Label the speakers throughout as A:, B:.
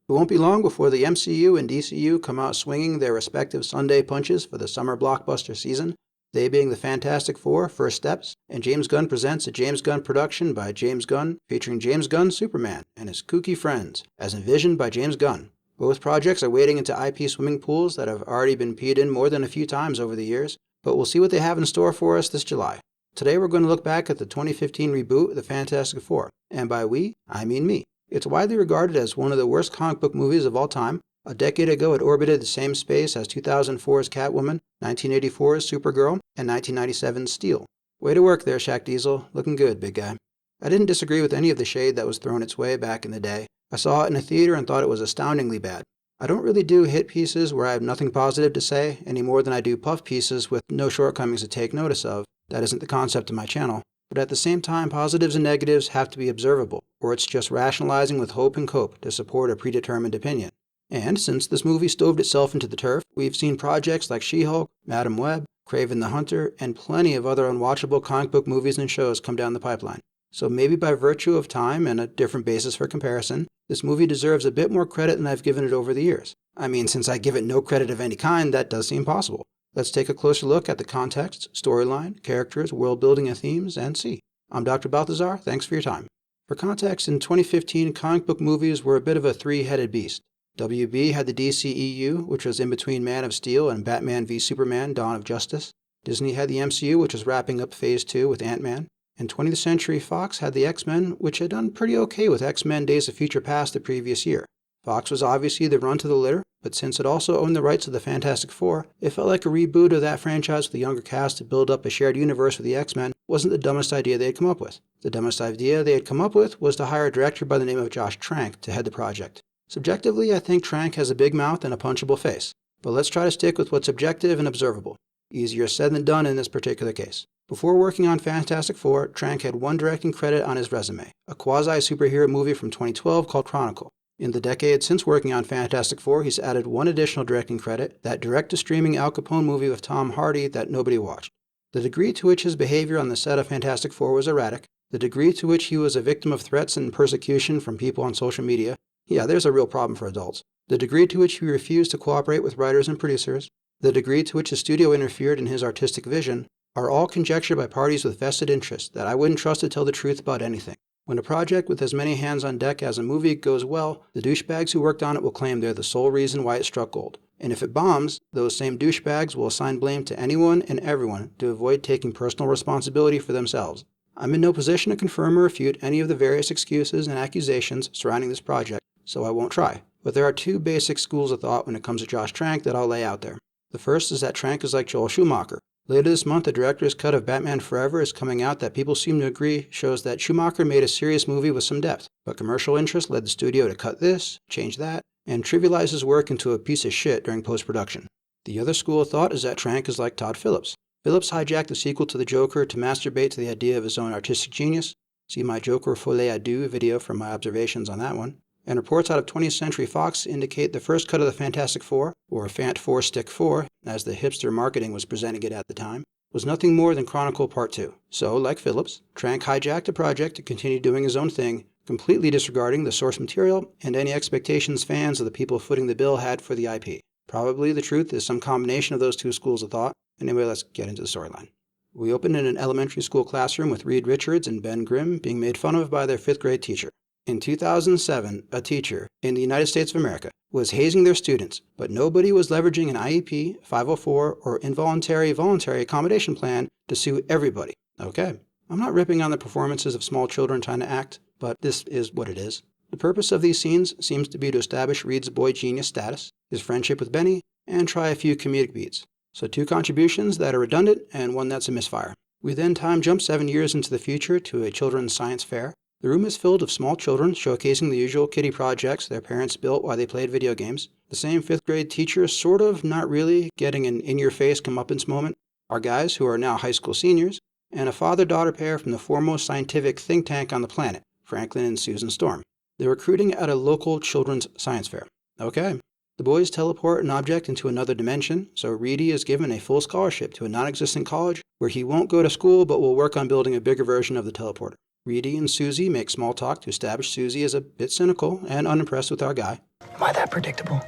A: It won't be long before the MCU and DCU come out swinging their respective Sunday punches for the summer blockbuster season, they being the Fantastic Four, First Steps, and James Gunn presents a James Gunn production by James Gunn featuring James Gunn Superman and his kooky friends, as envisioned by James Gunn. Both projects are wading into IP swimming pools that have already been peed in more than a few times over the years, but we'll see what they have in store for us this July. Today we're going to look back at the 2015 reboot of the Fantastic Four, and by we, I mean me. It's widely regarded as one of the worst comic book movies of all time. A decade ago, it orbited the same space as 2004's Catwoman, 1984's Supergirl, and 1997's Steel. Way to work there, Shaq Diesel. Looking good, big guy. I didn't disagree with any of the shade that was thrown its way back in the day. I saw it in a theater and thought it was astoundingly bad. I don't really do hit pieces where I have nothing positive to say, any more than I do puff pieces with no shortcomings to take notice of. That isn't the concept of my channel. But at the same time, positives and negatives have to be observable, or it's just rationalizing with hope and cope to support a predetermined opinion. And since this movie stoved itself into the turf, we've seen projects like She-Hulk, Madam Web, Kraven the Hunter, and plenty of other unwatchable comic book movies and shows come down the pipeline. So maybe by virtue of time and a different basis for comparison, this movie deserves a bit more credit than I've given it over the years. I mean, since I give it no credit of any kind, that does seem possible. Let's take a closer look at the context, storyline, characters, world building, and themes, and see. I'm Dr. Balthazar, thanks for your time. For context, in 2015, comic book movies were a bit of a three-headed beast. WB had the DCEU, which was in between Man of Steel and Batman v Superman: Dawn of Justice. Disney had the MCU, which was wrapping up Phase 2 with Ant-Man. And 20th Century Fox had the X-Men, which had done pretty okay with X-Men Days of Future Past the previous year. Fox was obviously the run to the litter, but since it also owned the rights to the Fantastic Four, it felt like a reboot of that franchise with a younger cast to build up a shared universe with the X-Men wasn't the dumbest idea they had come up with. The dumbest idea they had come up with was to hire a director by the name of Josh Trank to head the project. Subjectively, I think Trank has a big mouth and a punchable face, but let's try to stick with what's objective and observable. Easier said than done in this particular case. Before working on Fantastic Four, Trank had one directing credit on his resume, a quasi-superhero movie from 2012 called Chronicle. In the decade since working on Fantastic Four, he's added one additional directing credit, that direct-to-streaming Al Capone movie with Tom Hardy that nobody watched. The degree to which his behavior on the set of Fantastic Four was erratic, the degree to which he was a victim of threats and persecution from people on social media, yeah, there's a real problem for adults, the degree to which he refused to cooperate with writers and producers, the degree to which the studio interfered in his artistic vision, are all conjectured by parties with vested interests that I wouldn't trust to tell the truth about anything. When a project with as many hands on deck as a movie goes well, the douchebags who worked on it will claim they're the sole reason why it struck gold. And if it bombs, those same douchebags will assign blame to anyone and everyone to avoid taking personal responsibility for themselves. I'm in no position to confirm or refute any of the various excuses and accusations surrounding this project, so I won't try. But there are two basic schools of thought when it comes to Josh Trank that I'll lay out there. The first is that Trank is like Joel Schumacher. Later this month, the director's cut of Batman Forever is coming out that people seem to agree shows that Schumacher made a serious movie with some depth, but commercial interest led the studio to cut this, change that, and trivialize his work into a piece of shit during post-production. The other school of thought is that Trank is like Todd Phillips. Phillips hijacked the sequel to The Joker to masturbate to the idea of his own artistic genius. See my Joker Folie à Deux video for my observations on that one. And reports out of 20th Century Fox indicate the first cut of the Fantastic Four, or Fant 4 Stick 4, as the hipster marketing was presenting it at the time, was nothing more than Chronicle Part 2. So, like Phillips, Trank hijacked the project to continue doing his own thing, completely disregarding the source material and any expectations fans of the people footing the bill had for the IP. Probably the truth is some combination of those two schools of thought. Anyway, let's get into the storyline. We open in an elementary school classroom with Reed Richards and Ben Grimm being made fun of by their 5th grade teacher. In 2007, a teacher in the United States of America was hazing their students, but nobody was leveraging an IEP, 504, or voluntary accommodation plan to sue everybody. Okay, I'm not ripping on the performances of small children trying to act, but this is what it is. The purpose of these scenes seems to be to establish Reed's boy genius status, his friendship with Benny, and try a few comedic beats. So 2 contributions that are redundant and one that's a misfire. We then time jump 7 years into the future to a children's science fair. The room is filled with small children showcasing the usual kiddie projects their parents built while they played video games. The same 5th grade teacher, sort of, not really, getting an in-your-face comeuppance moment. Our guys, who are now high school seniors, and a father-daughter pair from the foremost scientific think tank on the planet, Franklin and Susan Storm. They're recruiting at a local children's science fair. Okay. The boys teleport an object into another dimension, so Reedy is given a full scholarship to a non-existent college where he won't go to school but will work on building a bigger version of the teleporter. Reedy and Susie make small talk to establish Susie as a bit cynical and unimpressed with our guy.
B: Am I that predictable?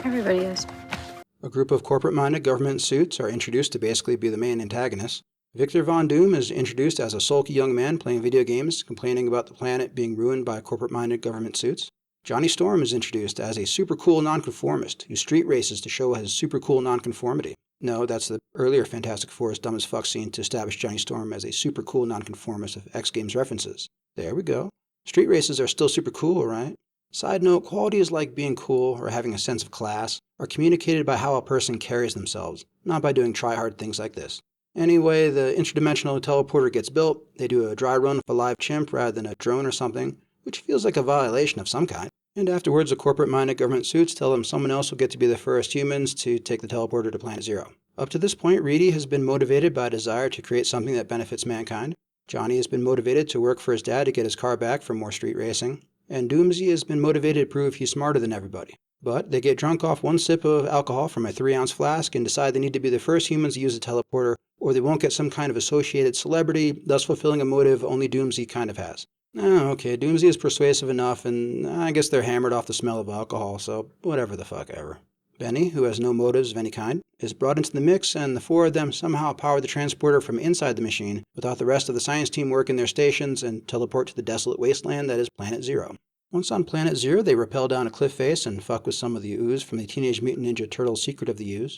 C: Everybody is.
A: A group of corporate-minded government suits are introduced to basically be the main antagonists. Victor Von Doom is introduced as a sulky young man playing video games, complaining about the planet being ruined by corporate-minded government suits. Johnny Storm is introduced as a super cool nonconformist who street races to show his super cool nonconformity. No, that's the earlier Fantastic Four's dumb as fuck scene to establish Johnny Storm as a super cool nonconformist of X Games references. There we go. Street races are still super cool, right? Side note, qualities like being cool or having a sense of class are communicated by how a person carries themselves, not by doing try-hard things like this. Anyway, the interdimensional teleporter gets built, they do a dry run of a live chimp rather than a drone or something, which feels like a violation of some kind. And afterwards, the corporate-minded government suits tell them someone else will get to be the first humans to take the teleporter to Planet Zero. Up to this point, Reedy has been motivated by a desire to create something that benefits mankind. Johnny has been motivated to work for his dad to get his car back for more street racing. And Doomsy has been motivated to prove he's smarter than everybody. But they get drunk off one sip of alcohol from a 3-ounce flask and decide they need to be the first humans to use a teleporter, or they won't get some kind of associated celebrity, thus fulfilling a motive only Doomsy kind of has. Oh, okay, Doomsy is persuasive enough, and I guess they're hammered off the smell of alcohol, so whatever the fuck ever. Benny, who has no motives of any kind, is brought into the mix, and the four of them somehow power the transporter from inside the machine without the rest of the science team working their stations and teleport to the desolate wasteland that is Planet Zero. Once on Planet Zero, they rappel down a cliff face and fuck with some of the ooze from the Teenage Mutant Ninja Turtles' Secret of the Ooze.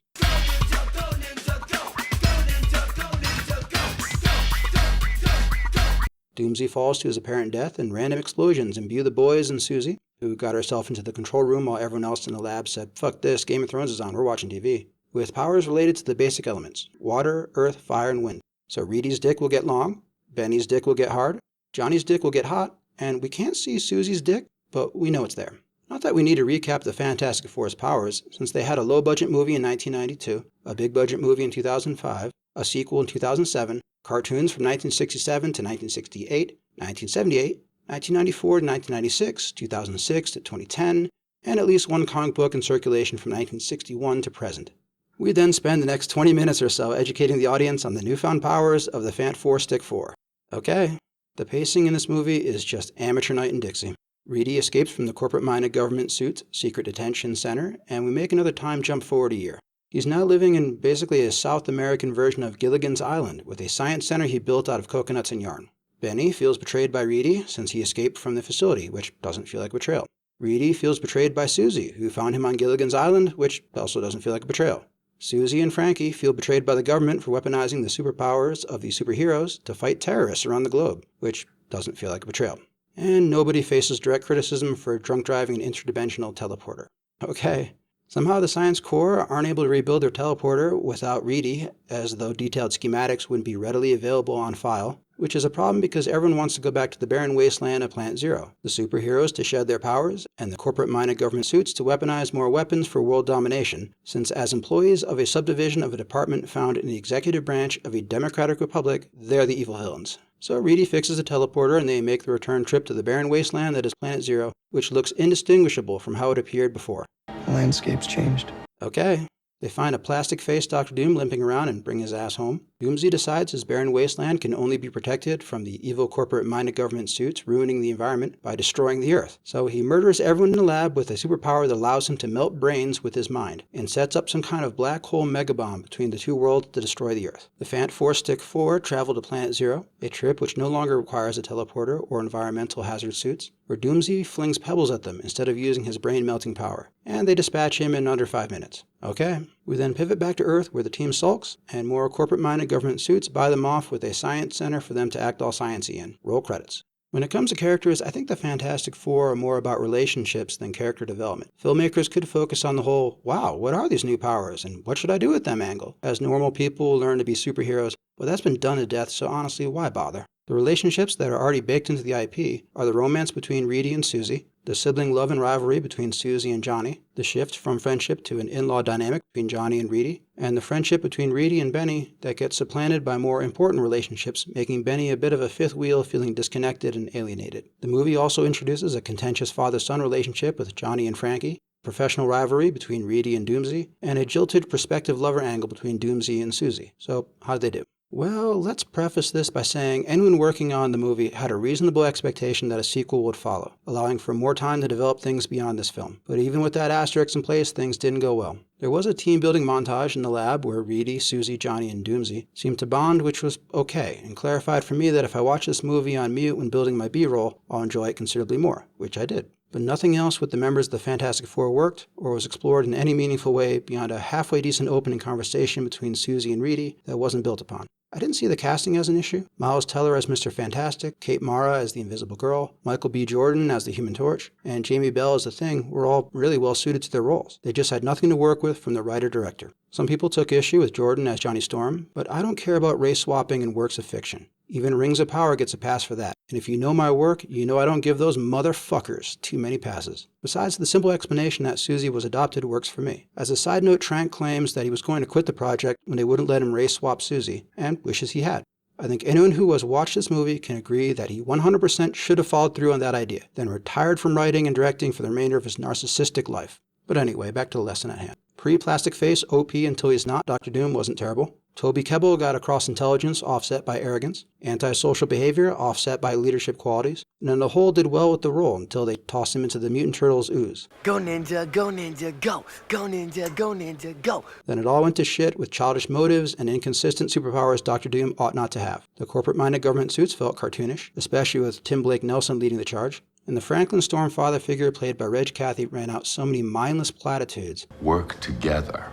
A: Doomsy falls to his apparent death, and random explosions imbue the boys and Susie, who got herself into the control room while everyone else in the lab said, "Fuck this, Game of Thrones is on, we're watching TV," with powers related to the basic elements, water, earth, fire, and wind. So Reedy's dick will get long, Benny's dick will get hard, Johnny's dick will get hot, and we can't see Susie's dick, but we know it's there. Not that we need to recap the Fantastic Four's powers, since they had a low-budget movie in 1992, a big-budget movie in 2005, a sequel in 2007, cartoons from 1967 to 1968, 1978, 1994 to 1996, 2006 to 2010, and at least one comic book in circulation from 1961 to present. We then spend the next 20 minutes or so educating the audience on the newfound powers of the Fant 4 Stick 4. Okay, the pacing in this movie is just amateur night in Dixie. Reedy escapes from the corporate-minded government suit's secret detention center, and we make another time jump forward a year. He's now living in basically a South American version of Gilligan's Island, with a science center he built out of coconuts and yarn. Benny feels betrayed by Reedy since he escaped from the facility, which doesn't feel like betrayal. Reedy feels betrayed by Susie, who found him on Gilligan's Island, which also doesn't feel like a betrayal. Susie and Frankie feel betrayed by the government for weaponizing the superpowers of the superheroes to fight terrorists around the globe, which doesn't feel like a betrayal. And nobody faces direct criticism for drunk driving an interdimensional teleporter. Okay. Somehow the Science Corps aren't able to rebuild their teleporter without Reedy, as though detailed schematics wouldn't be readily available on file, which is a problem because everyone wants to go back to the barren wasteland of Planet Zero, the superheroes to shed their powers, and the corporate-minded government suits to weaponize more weapons for world domination, since as employees of a subdivision of a department found in the executive branch of a democratic republic, they're the evil villains. So Reedy fixes the teleporter and they make the return trip to the barren wasteland that is Planet Zero, which looks indistinguishable from how it appeared before.
B: The landscape's changed.
A: Okay. They find a plastic-faced Dr. Doom limping around and bring his ass home. Doomsy decides his barren wasteland can only be protected from the evil corporate-minded government suits ruining the environment by destroying the Earth. So he murders everyone in the lab with a superpower that allows him to melt brains with his mind, and sets up some kind of black hole megabomb between the two worlds to destroy the Earth. The Fant 4 Stick 4 travel to Planet Zero, a trip which no longer requires a teleporter or environmental hazard suits, where Doomsy flings pebbles at them instead of using his brain-melting power, and they dispatch him in under 5 minutes. Okay. We then pivot back to Earth where the team sulks, and more corporate-minded government suits buy them off with a science center for them to act all sciencey in. Roll credits. When it comes to characters, I think the Fantastic Four are more about relationships than character development. Filmmakers could focus on the whole, wow, what are these new powers, and what should I do with them angle, as normal people learn to be superheroes, but that's been done to death, so honestly, why bother? The relationships that are already baked into the IP are the romance between Reedy and Susie, the sibling love and rivalry between Susie and Johnny, the shift from friendship to an in-law dynamic between Johnny and Reedy, and the friendship between Reedy and Benny that gets supplanted by more important relationships, making Benny a bit of a fifth wheel feeling disconnected and alienated. The movie also introduces a contentious father-son relationship with Johnny and Frankie, professional rivalry between Reedy and Doomsy, and a jilted prospective lover angle between Doomsy and Susie. So, how did they do? Well, let's preface this by saying anyone working on the movie had a reasonable expectation that a sequel would follow, allowing for more time to develop things beyond this film. But even with that asterisk in place, things didn't go well. There was a team-building montage in the lab where Reedy, Susie, Johnny, and Doomsy seemed to bond, which was okay, and clarified for me that if I watch this movie on mute when building my B-roll, I'll enjoy it considerably more, which I did. But nothing else with the members of the Fantastic Four worked, or was explored in any meaningful way beyond a halfway decent opening conversation between Susie and Reedy that wasn't built upon. I didn't see the casting as an issue. Miles Teller as Mr. Fantastic, Kate Mara as the Invisible Girl, Michael B. Jordan as the Human Torch, and Jamie Bell as the Thing were all really well suited to their roles. They just had nothing to work with from the writer-director. Some people took issue with Jordan as Johnny Storm, but I don't care about race swapping in works of fiction. Even Rings of Power gets a pass for that. And if you know my work, you know I don't give those motherfuckers too many passes. Besides, the simple explanation that Susie was adopted works for me. As a side note, Trank claims that he was going to quit the project when they wouldn't let him race swap Susie, and wishes he had. I think anyone who has watched this movie can agree that he 100% should have followed through on that idea, then retired from writing and directing for the remainder of his narcissistic life. But anyway, back to the lesson at hand. Pre-Plastic Face, OP until he's not, Dr. Doom wasn't terrible. Toby Kebbell got across intelligence offset by arrogance, antisocial behavior offset by leadership qualities, and on the whole did well with the role until they tossed him into the Mutant Turtles ooze.
D: Go ninja, go ninja, go! Go ninja, go ninja, go!
A: Then it all went to shit with childish motives and inconsistent superpowers Dr. Doom ought not to have. The corporate-minded government suits felt cartoonish, especially with Tim Blake Nelson leading the charge, and the Franklin Storm father figure played by Reg Cathey ran out so many mindless platitudes.
E: Work together,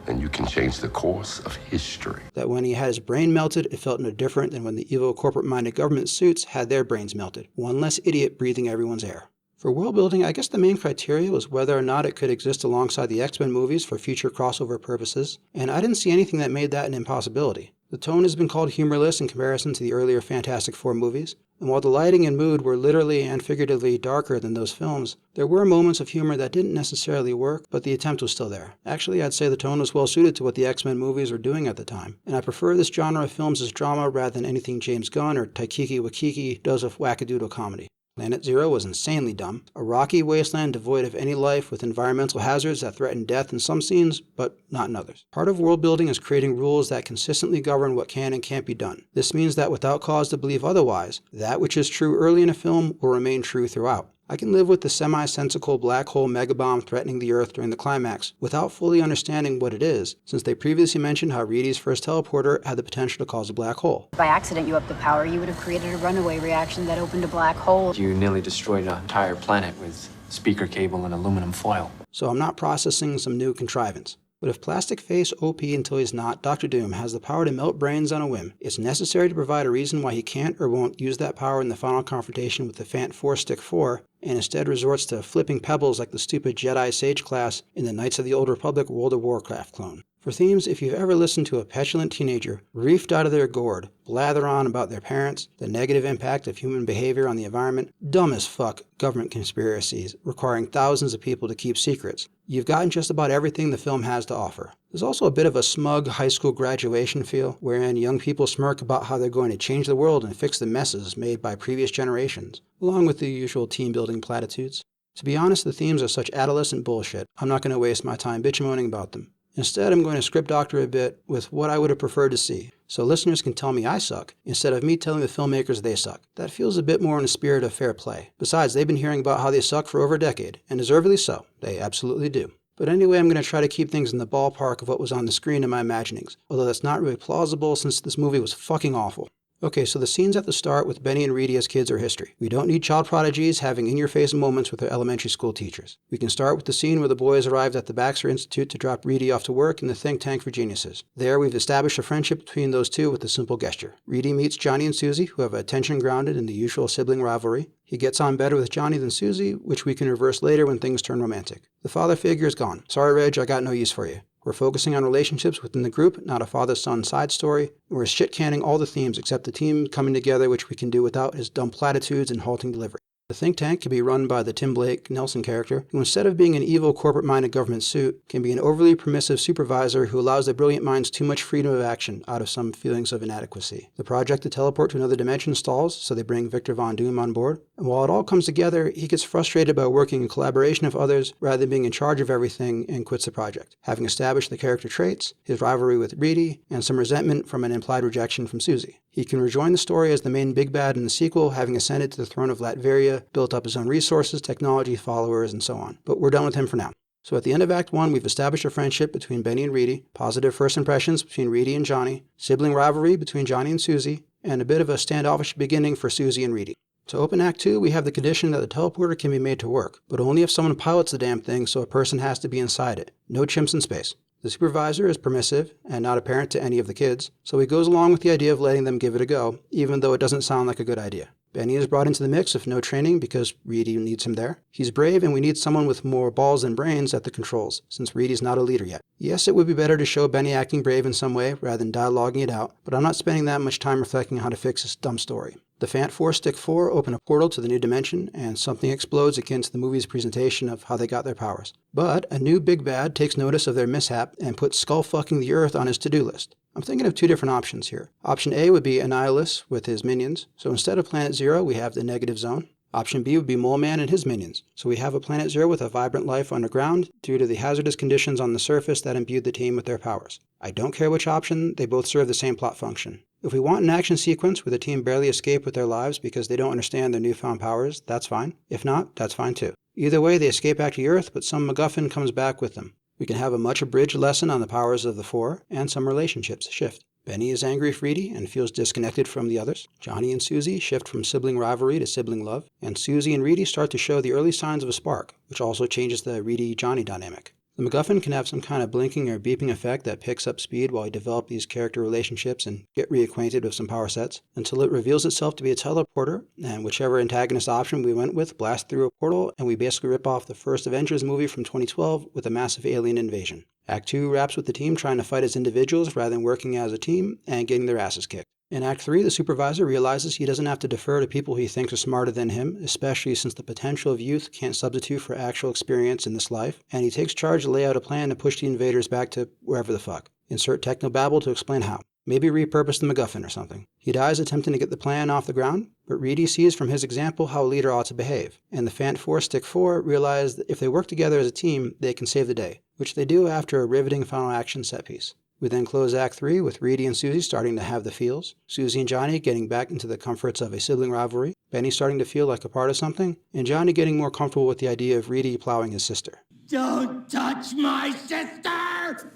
E: and you can change the course of history.
A: That when he had his brain melted, it felt no different than when the evil corporate-minded government suits had their brains melted. One less idiot breathing everyone's air. For world building, I guess the main criteria was whether or not it could exist alongside the X-Men movies for future crossover purposes, and I didn't see anything that made that an impossibility. The tone has been called humorless in comparison to the earlier Fantastic Four movies, and while the lighting and mood were literally and figuratively darker than those films, there were moments of humor that didn't necessarily work, but the attempt was still there. Actually, I'd say the tone was well suited to what the X-Men movies were doing at the time, and I prefer this genre of films as drama rather than anything James Gunn or Taiki Waititi does with wackadoodle comedy. Planet Zero was insanely dumb, a rocky wasteland devoid of any life with environmental hazards that threaten death in some scenes, but not in others. Part of world building is creating rules that consistently govern what can and can't be done. This means that without cause to believe otherwise, that which is true early in a film will remain true throughout. I can live with the semi-sensical black hole megabomb threatening the Earth during the climax without fully understanding what it is, since they previously mentioned how Reedy's first teleporter had the potential to cause a black hole.
C: By accident, you upped the power, you would have created a runaway reaction that opened a black hole.
F: You nearly destroyed an entire planet with speaker cable and aluminum foil.
A: So I'm not processing some new contrivance. But if Plastic Face OP until he's not, Dr. Doom has the power to melt brains on a whim, it's necessary to provide a reason why he can't or won't use that power in the final confrontation with the Fant Four Stick 4, and instead resorts to flipping pebbles like the stupid Jedi Sage class in the Knights of the Old Republic World of Warcraft clone. For themes, if you've ever listened to a petulant teenager, reefed out of their gourd, blather on about their parents, the negative impact of human behavior on the environment, dumb as fuck government conspiracies requiring thousands of people to keep secrets, you've gotten just about everything the film has to offer. There's also a bit of a smug high school graduation feel, wherein young people smirk about how they're going to change the world and fix the messes made by previous generations, along with the usual team-building platitudes. To be honest, the themes are such adolescent bullshit, I'm not going to waste my time bitch-moaning about them. Instead, I'm going to script doctor a bit with what I would have preferred to see, so listeners can tell me I suck, instead of me telling the filmmakers they suck. That feels a bit more in the spirit of fair play. Besides, they've been hearing about how they suck for over a decade, and deservedly so. They absolutely do. But anyway, I'm going to try to keep things in the ballpark of what was on the screen in my imaginings, although that's not really plausible since this movie was fucking awful. Okay, so the scenes at the start with Benny and Reedy as kids are history. We don't need child prodigies having in-your-face moments with their elementary school teachers. We can start with the scene where the boys arrived at the Baxter Institute to drop Reedy off to work in the think tank for geniuses. There, we've established a friendship between those two with a simple gesture. Reedy meets Johnny and Susie, who have attention grounded in the usual sibling rivalry. He gets on better with Johnny than Susie, which we can reverse later when things turn romantic. The father figure is gone. Sorry, Reg, I got no use for you. We're focusing on relationships within the group, not a father-son side story, and we're shit-canning all the themes except the team coming together, which we can do without his dumb platitudes and halting delivery. The think tank can be run by the Tim Blake Nelson character, who instead of being an evil corporate-minded government suit, can be an overly permissive supervisor who allows their brilliant minds too much freedom of action out of some feelings of inadequacy. The project to teleport to another dimension stalls, so they bring Victor Von Doom on board, and while it all comes together, he gets frustrated by working in collaboration with others rather than being in charge of everything and quits the project, having established the character traits, his rivalry with Reedy, and some resentment from an implied rejection from Susie. He can rejoin the story as the main big bad in the sequel, having ascended to the throne of Latveria, built up his own resources, technology, followers, and so on. But we're done with him for now. So at the end of Act 1, we've established a friendship between Benny and Reedy, positive first impressions between Reedy and Johnny, sibling rivalry between Johnny and Susie, and a bit of a standoffish beginning for Susie and Reedy. To open Act 2, we have the condition that the teleporter can be made to work, but only if someone pilots the damn thing, so a person has to be inside it. No chimps in space. The supervisor is permissive and not apparent to any of the kids, so he goes along with the idea of letting them give it a go, even though it doesn't sound like a good idea. Benny is brought into the mix with no training because Reedy needs him there. He's brave and we need someone with more balls than brains at the controls, since Reedy's not a leader yet. Yes, it would be better to show Benny acting brave in some way rather than dialoguing it out, but I'm not spending that much time reflecting on how to fix this dumb story. The Fant 4 Stick 4 open a portal to the new dimension, and something explodes akin to the movie's presentation of how they got their powers. But a new big bad takes notice of their mishap and puts skull-fucking the Earth on his to-do list. I'm thinking of two different options here. Option A would be Annihilus with his minions, so instead of Planet Zero, we have the Negative Zone. Option B would be Mole Man and his minions, so we have a Planet Zero with a vibrant life underground due to the hazardous conditions on the surface that imbued the team with their powers. I don't care which option, they both serve the same plot function. If we want an action sequence where the team barely escape with their lives because they don't understand their newfound powers, that's fine. If not, that's fine too. Either way, they escape back to Earth, but some MacGuffin comes back with them. We can have a much abridged lesson on the powers of the four, and some relationships shift. Benny is angry with Reedy and feels disconnected from the others. Johnny and Susie shift from sibling rivalry to sibling love, and Susie and Reedy start to show the early signs of a spark, which also changes the Reedy-Johnny dynamic. The MacGuffin can have some kind of blinking or beeping effect that picks up speed while we develop these character relationships and get reacquainted with some power sets, until it reveals itself to be a teleporter, and whichever antagonist option we went with blasts through a portal, and we basically rip off the first Avengers movie from 2012 with a massive alien invasion. Act 2 wraps with the team trying to fight as individuals rather than working as a team and getting their asses kicked. In Act 3, the supervisor realizes he doesn't have to defer to people he thinks are smarter than him, especially since the potential of youth can't substitute for actual experience in this life, and he takes charge to lay out a plan to push the invaders back to wherever the fuck. Insert technobabble to explain how. Maybe repurpose the MacGuffin or something. He dies attempting to get the plan off the ground, but Reedy sees from his example how a leader ought to behave, and the Fant 4 Stick 4 realize that if they work together as a team, they can save the day, which they do after a riveting final action set piece. We then close Act 3 with Reedy and Susie starting to have the feels, Susie and Johnny getting back into the comforts of a sibling rivalry, Benny starting to feel like a part of something, and Johnny getting more comfortable with the idea of Reedy plowing his sister.
D: Don't touch my sister!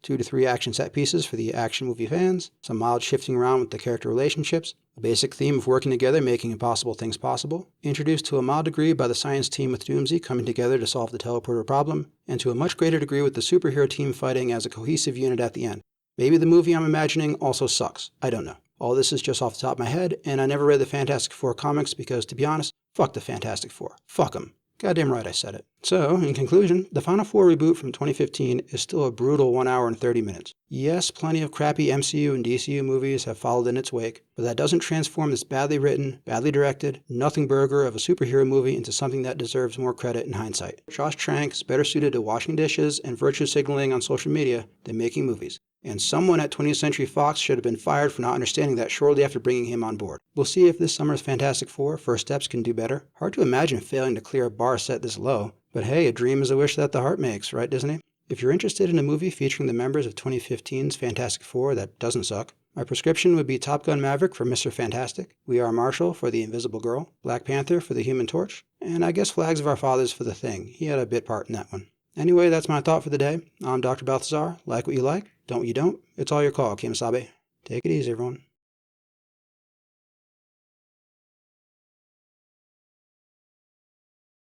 A: 2 to 3 action set pieces for the action movie fans, some mild shifting around with the character relationships, a basic theme of working together making impossible things possible, introduced to a mild degree by the science team with Doomsy coming together to solve the teleporter problem, and to a much greater degree with the superhero team fighting as a cohesive unit at the end. Maybe the movie I'm imagining also sucks. I don't know. All this is just off the top of my head, and I never read the Fantastic Four comics because, to be honest, fuck the Fantastic Four. Fuck 'em. Goddamn right I said it. So, in conclusion, the Final Four reboot from 2015 is still a brutal 1 hour and 30 minutes. Yes, plenty of crappy MCU and DCU movies have followed in its wake, but that doesn't transform this badly written, badly directed, nothing burger of a superhero movie into something that deserves more credit in hindsight. Josh Trank is better suited to washing dishes and virtue signaling on social media than making movies. And someone at 20th Century Fox should have been fired for not understanding that shortly after bringing him on board. We'll see if this summer's Fantastic Four First Steps can do better. Hard to imagine failing to clear a bar set this low, but hey, a dream is a wish that the heart makes, right Disney? If you're interested in a movie featuring the members of 2015's Fantastic Four that doesn't suck, my prescription would be Top Gun Maverick for Mr. Fantastic, We Are Marshall for The Invisible Girl, Black Panther for The Human Torch, and I guess Flags of Our Fathers for The Thing. He had a bit part in that one. Anyway, that's my thought for the day. I'm Dr. Balthazar. Like what you like, don't what you don't. It's all your call, Kemosabe. Take it easy, everyone.